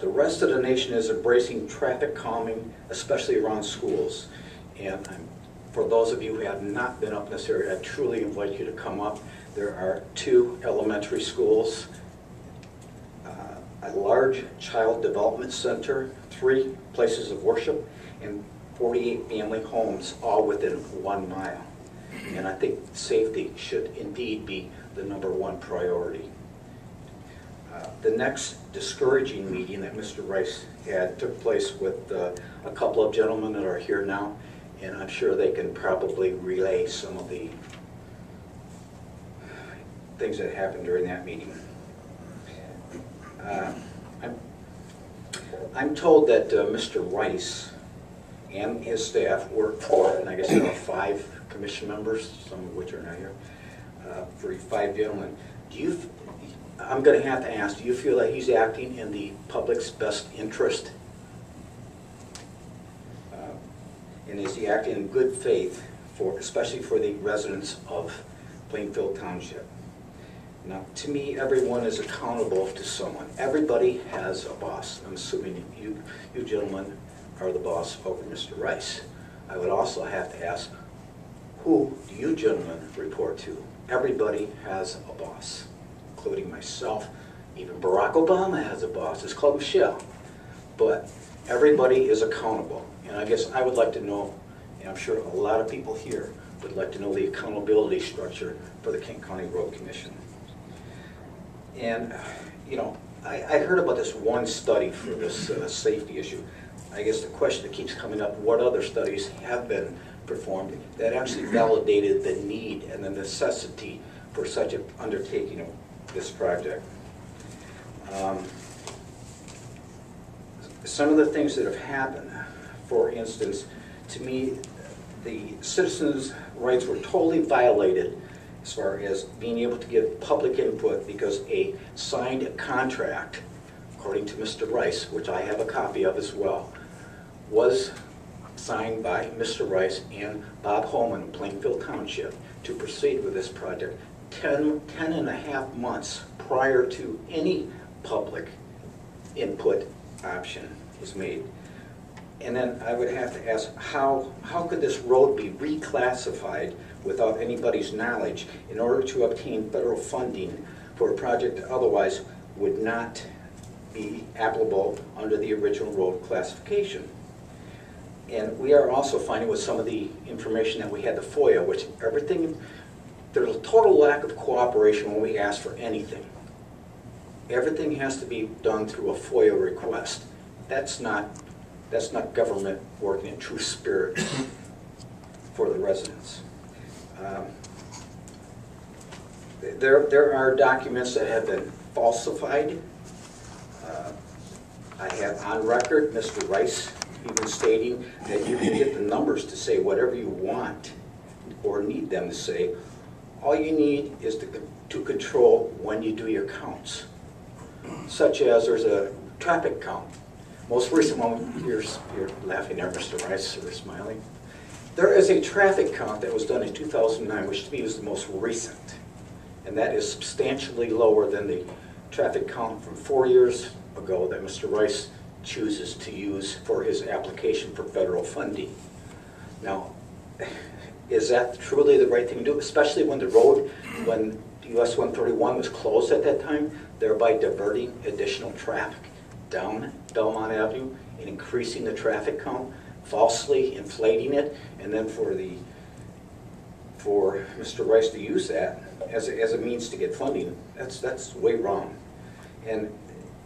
The rest of the nation is embracing traffic calming, especially around schools. And for those of you who have not been up in this area, I truly invite you to come up. There are 2 elementary schools, a large child development center, 3 places of worship, and 48 family homes, all within 1 mile. And I think safety should indeed be the #1 priority. The next discouraging meeting that Mr. Rice had took place with a couple of gentlemen that are here now, and I'm sure they can probably relay some of the things that happened during that meeting. I'm told that Mr. Rice and his staff work for, and I guess there are 5 commission members, some of which are not here, for 5 gentlemen. I'm going to have to ask, do you feel that he's acting in the public's best interest? And is he acting in good faith, especially for the residents of Plainfield Township? Now, to me, everyone is accountable to someone. Everybody has a boss. I'm assuming you gentlemen are the boss over Mr. Rice. I would also have to ask, who do you gentlemen report to? Everybody has a boss, including myself. Even Barack Obama has a boss. It's called Michelle. But everybody is accountable. And I guess I would like to know, and I'm sure a lot of people here would like to know the accountability structure for the Kent County Road Commission. And, you know, I heard about this one study for this safety issue. I guess the question that keeps coming up, what other studies have been performed that actually validated the need and the necessity for such an undertaking of this project? Some of the things that have happened, for instance, to me, the citizens' rights were totally violated as far as being able to give public input because a signed contract, according to Mr. Rice, which I have a copy of as well, was signed by Mr. Rice and Bob Holman of Plainfield Township to proceed with this project 10 and a half months prior to any public input option was made. And then I would have to ask, how could this road be reclassified without anybody's knowledge in order to obtain federal funding for a project that otherwise would not be applicable under the original road classification? And we are also finding with some of the information that we had, the FOIA, which there's a total lack of cooperation when we ask for anything. Everything has to be done through a FOIA request. That's not government working in true spirit for the residents. There are documents that have been falsified. I have on record Mr. Rice even stating that you can get the numbers to say whatever you want or need them to say. All you need is to control when you do your counts. Such as there's a traffic count. Most recent one, you're laughing there, Mr. Rice, you're smiling. There is a traffic count that was done in 2009, which to me was the most recent. And that is substantially lower than the traffic count from 4 years ago that Mr. Rice chooses to use for his application for federal funding. Now, is that truly the right thing to do, especially when the road, when US 131 was closed at that time, thereby diverting additional traffic down Belmont Avenue and increasing the traffic count, falsely inflating it, and then for Mr. Rice to use that as a means to get funding, that's way wrong. And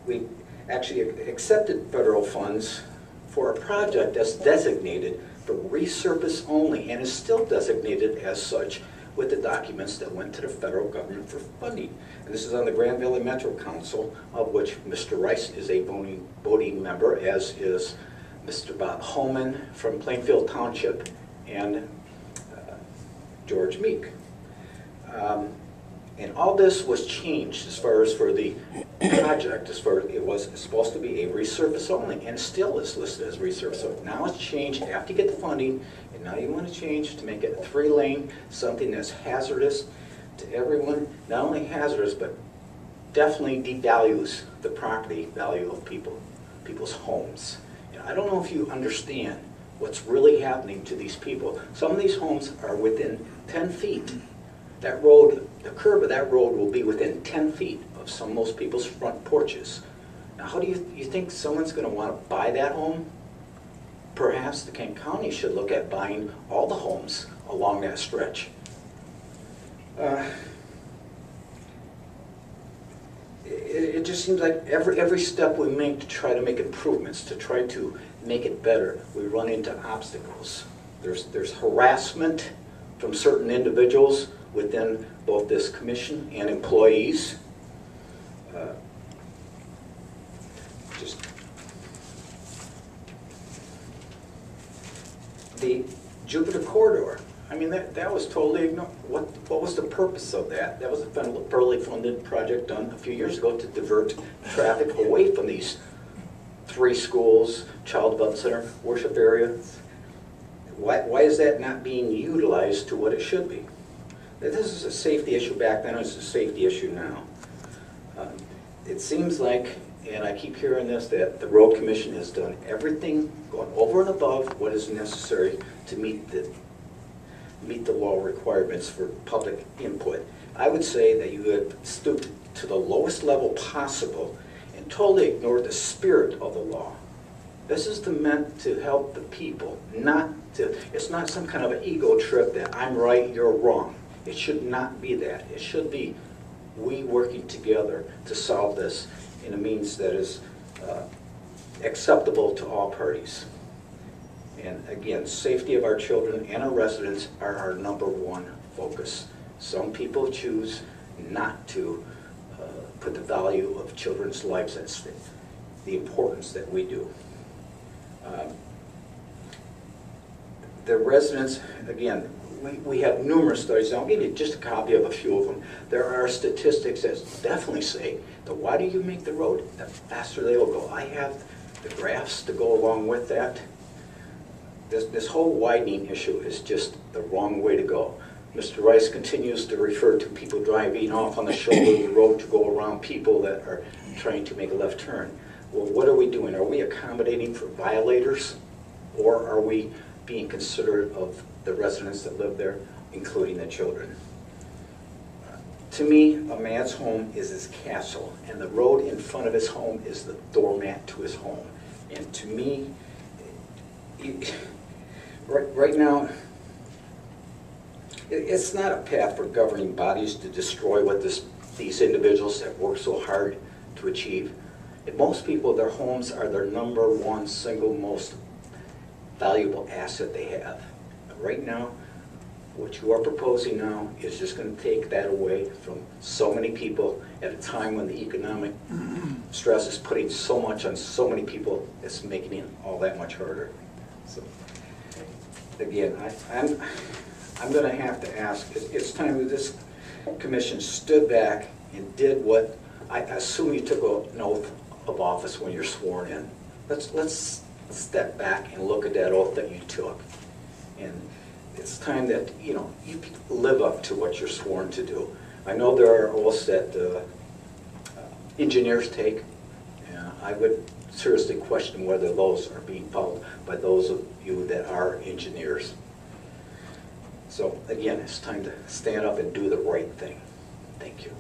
we actually accepted federal funds for a project that's designated for resurface only and is still designated as such with the documents that went to the federal government for funding. And this is on the Grand Valley Metro Council, of which Mr. Rice is a voting member, as is Mr. Bob Holman from Plainfield Township and George Meek. And all this was changed as far as for the project, as far as it was supposed to be a resurface only, and still is listed as resurface only. Now it's changed after you get the funding, and now you want to change to make it a 3-lane, something that's hazardous to everyone, not only hazardous, but definitely devalues the property value of people people's homes. And I don't know if you understand what's really happening to these people. Some of these homes are within 10 feet. That road, the curb of that road will be within 10 feet of most people's front porches. Now, how do you think someone's going to want to buy that home? Perhaps the Kent County should look at buying all the homes along that stretch. It just seems like every step we make to try to make improvements, to try to make it better, we run into obstacles. There's harassment from certain individuals within both this commission and employees. Just the Jupiter Corridor. I mean, that was totally ignored. What was the purpose of that? That was a federally funded project done a few years ago to divert traffic away from these 3 schools, child development center, worship area. Why is that not being utilized to what it should be? This is a safety issue back then, it's a safety issue now. It seems like, and I keep hearing this, that the Road Commission has done everything, going over and above what is necessary to meet the law requirements for public input. I would say that you have stooped to the lowest level possible and totally ignored the spirit of the law. This is meant to help the people, it's not some kind of an ego trip that I'm right, you're wrong. It should not be that. It should be we working together to solve this in a means that is acceptable to all parties. And again, safety of our children and our residents are our #1 focus. Some people choose not to put the value of children's lives at stake, the importance that we do. The residents, again, we have numerous studies. I'll give you just a copy of a few of them. There are statistics that definitely say the wider you make the road, the faster they will go. I have the graphs to go along with that. This whole widening issue is just the wrong way to go. Mr. Rice continues to refer to people driving off on the shoulder of the road to go around people that are trying to make a left turn. Well, what are we doing? Are we accommodating for violators, or are we being considerate of the residents that live there, including the children? To me, a man's home is his castle, and the road in front of his home is the doormat to his home. And to me, right now, it's not a path for governing bodies to destroy what these individuals have worked so hard to achieve. And most people, their homes are their #1 single most valuable asset they have. Right now, what you are proposing now is just going to take that away from so many people at a time when the economic stress is putting so much on so many people, it's making it all that much harder. So, again, I'm going to have to ask, it's time that this commission stood back and did what, I assume you took an oath of office when you're sworn in. Let's step back and look at that oath that you took. And it's time that, you live up to what you're sworn to do. I know there are oaths that engineers take. I would seriously question whether those are being followed by those of you that are engineers. So again, it's time to stand up and do the right thing. Thank you.